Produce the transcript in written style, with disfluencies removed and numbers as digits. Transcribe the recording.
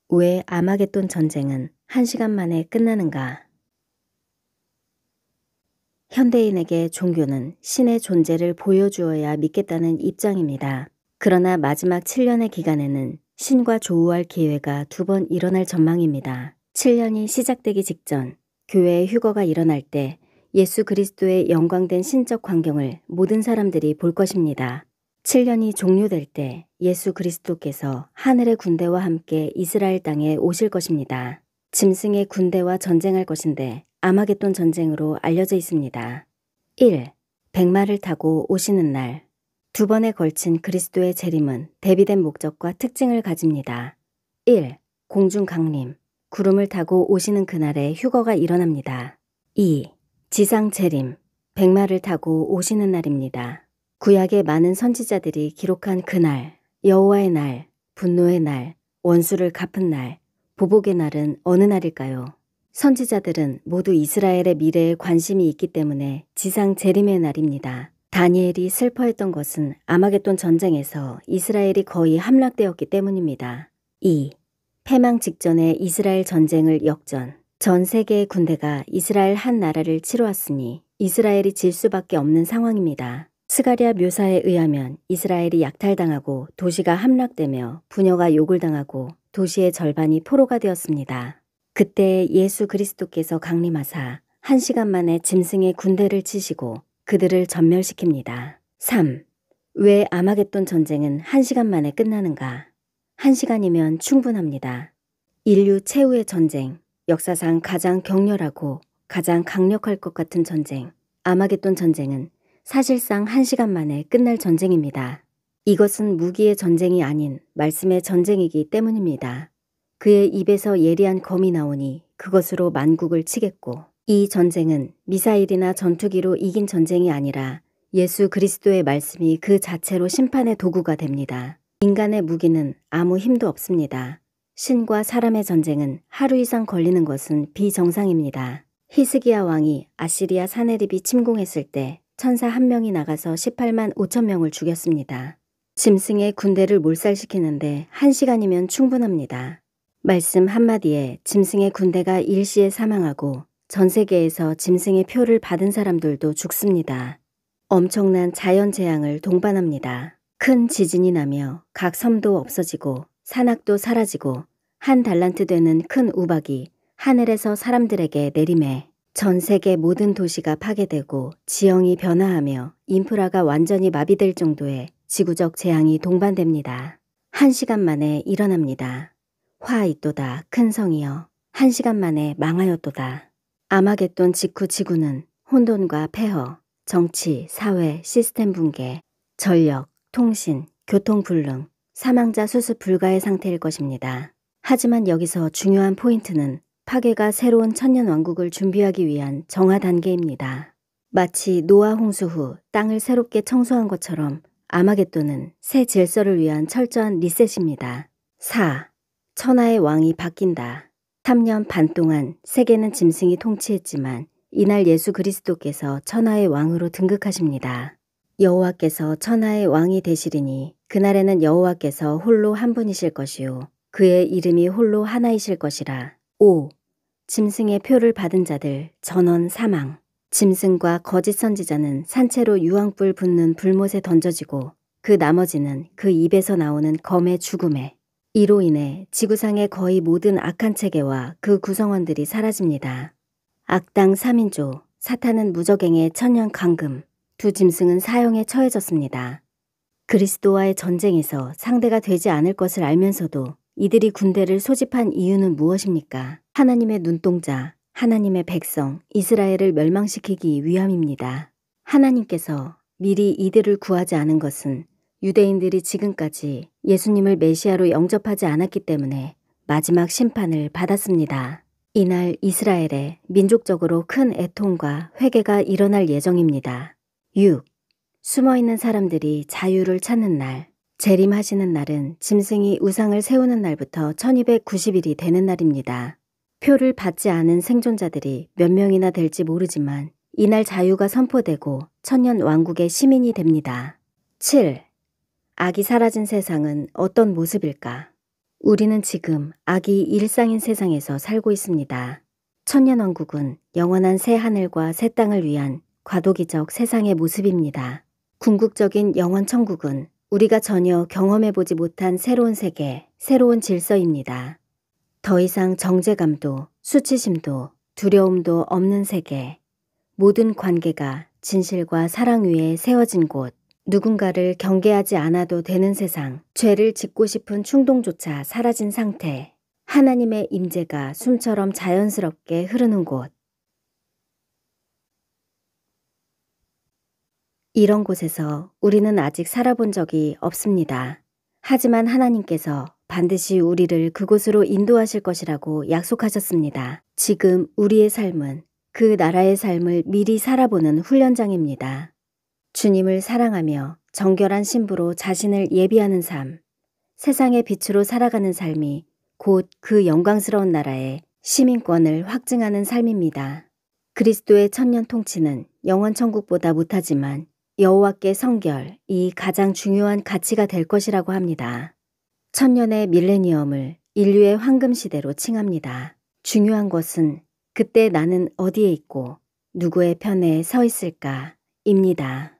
왜 아마겟돈 전쟁은 1시간 만에 끝나는가? 현대인에게 종교는 신의 존재를 보여주어야 믿겠다는 입장입니다. 그러나 마지막 7년의 기간에는 신과 조우할 기회가 2번 일어날 전망입니다. 7년이 시작되기 직전 교회의 휴거가 일어날 때 예수 그리스도의 영광된 신적 광경을 모든 사람들이 볼 것입니다. 7년이 종료될 때 예수 그리스도께서 하늘의 군대와 함께 이스라엘 땅에 오실 것입니다. 짐승의 군대와 전쟁할 것인데 아마겟돈 전쟁으로 알려져 있습니다. 1. 백마를 타고 오시는 날. 2번에 걸친 그리스도의 재림은 대비된 목적과 특징을 가집니다. 1. 공중 강림. 구름을 타고 오시는 그날에 휴거가 일어납니다. 2. 지상 재림. 백마를 타고 오시는 날입니다. 구약의 많은 선지자들이 기록한 그날, 여호와의 날, 분노의 날, 원수를 갚은 날, 보복의 날은 어느 날일까요? 선지자들은 모두 이스라엘의 미래에 관심이 있기 때문에 지상 재림의 날입니다. 다니엘이 슬퍼했던 것은 아마겟돈 전쟁에서 이스라엘이 거의 함락되었기 때문입니다. 2. 패망 직전의 이스라엘 전쟁을 역전. 전 세계의 군대가 이스라엘 한 나라를 치러 왔으니 이스라엘이 질 수밖에 없는 상황입니다. 스가랴 묘사에 의하면 이스라엘이 약탈당하고 도시가 함락되며 부녀가 욕을 당하고 도시의 절반이 포로가 되었습니다. 그때 예수 그리스도께서 강림하사 1시간 만에 짐승의 군대를 치시고 그들을 전멸시킵니다. 3. 왜 아마겟돈 전쟁은 1시간 만에 끝나는가? 1시간이면 충분합니다. 인류 최후의 전쟁, 역사상 가장 격렬하고 가장 강력할 것 같은 전쟁, 아마겟돈 전쟁은 사실상 1시간 만에 끝날 전쟁입니다. 이것은 무기의 전쟁이 아닌 말씀의 전쟁이기 때문입니다. 그의 입에서 예리한 검이 나오니 그것으로 만국을 치겠고, 이 전쟁은 미사일이나 전투기로 이긴 전쟁이 아니라 예수 그리스도의 말씀이 그 자체로 심판의 도구가 됩니다. 인간의 무기는 아무 힘도 없습니다. 신과 사람의 전쟁은 하루 이상 걸리는 것은 비정상입니다. 히스기야 왕이 아시리아 사네립이 침공했을 때 천사 1명이 나가서 18만 5천 명을 죽였습니다. 짐승의 군대를 몰살시키는데 1시간이면 충분합니다. 말씀 한마디에 짐승의 군대가 일시에 사망하고 전 세계에서 짐승의 표를 받은 사람들도 죽습니다. 엄청난 자연재앙을 동반합니다. 큰 지진이 나며 각 섬도 없어지고 산악도 사라지고 1달란트 되는 큰 우박이 하늘에서 사람들에게 내리매 전 세계 모든 도시가 파괴되고 지형이 변화하며 인프라가 완전히 마비될 정도의 지구적 재앙이 동반됩니다. 1시간 만에 일어납니다. 화 있도다 큰 성이여 1시간 만에 망하였도다. 아마겟돈 직후 지구는 혼돈과 폐허, 정치, 사회, 시스템 붕괴, 전력, 통신, 교통 불능, 사망자 수습 불가의 상태일 것입니다. 하지만 여기서 중요한 포인트는 파괴가 새로운 천년 왕국을 준비하기 위한 정화 단계입니다. 마치 노아 홍수 후 땅을 새롭게 청소한 것처럼 아마겟돈은 새 질서를 위한 철저한 리셋입니다. 4. 천하의 왕이 바뀐다. 3년 반 동안 세계는 짐승이 통치했지만 이날 예수 그리스도께서 천하의 왕으로 등극하십니다. 여호와께서 천하의 왕이 되시리니 그날에는 여호와께서 홀로 한 분이실 것이요 그의 이름이 홀로 하나이실 것이라. 5. 짐승의 표를 받은 자들 전원 사망. 짐승과 거짓 선지자는 산채로 유황불 붙는 불못에 던져지고 그 나머지는 그 입에서 나오는 검의 죽음에 이로 인해 지구상의 거의 모든 악한 체계와 그 구성원들이 사라집니다. 악당 3인조, 사탄은 무적행의 천년 감금, 2 짐승은 사형에 처해졌습니다. 그리스도와의 전쟁에서 상대가 되지 않을 것을 알면서도 이들이 군대를 소집한 이유는 무엇입니까? 하나님의 눈동자, 하나님의 백성, 이스라엘을 멸망시키기 위함입니다. 하나님께서 미리 이들을 구하지 않은 것은 유대인들이 지금까지 예수님을 메시아로 영접하지 않았기 때문에 마지막 심판을 받았습니다. 이날 이스라엘에 민족적으로 큰 애통과 회개가 일어날 예정입니다. 6. 숨어있는 사람들이 자유를 찾는 날. 재림하시는 날은 짐승이 우상을 세우는 날부터 1290일이 되는 날입니다. 표를 받지 않은 생존자들이 몇 명이나 될지 모르지만 이날 자유가 선포되고 천년 왕국의 시민이 됩니다. 7. 악이 사라진 세상은 어떤 모습일까? 우리는 지금 악이 일상인 세상에서 살고 있습니다. 천년왕국은 영원한 새 하늘과 새 땅을 위한 과도기적 세상의 모습입니다. 궁극적인 영원 천국은 우리가 전혀 경험해보지 못한 새로운 세계, 새로운 질서입니다. 더 이상 정죄감도 수치심도 두려움도 없는 세계, 모든 관계가 진실과 사랑 위에 세워진 곳, 누군가를 경계하지 않아도 되는 세상, 죄를 짓고 싶은 충동조차 사라진 상태, 하나님의 임재가 숨처럼 자연스럽게 흐르는 곳. 이런 곳에서 우리는 아직 살아본 적이 없습니다. 하지만 하나님께서 반드시 우리를 그곳으로 인도하실 것이라고 약속하셨습니다. 지금 우리의 삶은 그 나라의 삶을 미리 살아보는 훈련장입니다. 주님을 사랑하며 정결한 신부로 자신을 예비하는 삶, 세상의 빛으로 살아가는 삶이 곧 그 영광스러운 나라의 시민권을 확증하는 삶입니다. 그리스도의 천년 통치는 영원 천국보다 못하지만 여호와께 성결이 가장 중요한 가치가 될 것이라고 합니다. 천년의 밀레니엄을 인류의 황금 시대로 칭합니다. 중요한 것은 그때 나는 어디에 있고 누구의 편에 서 있을까입니다.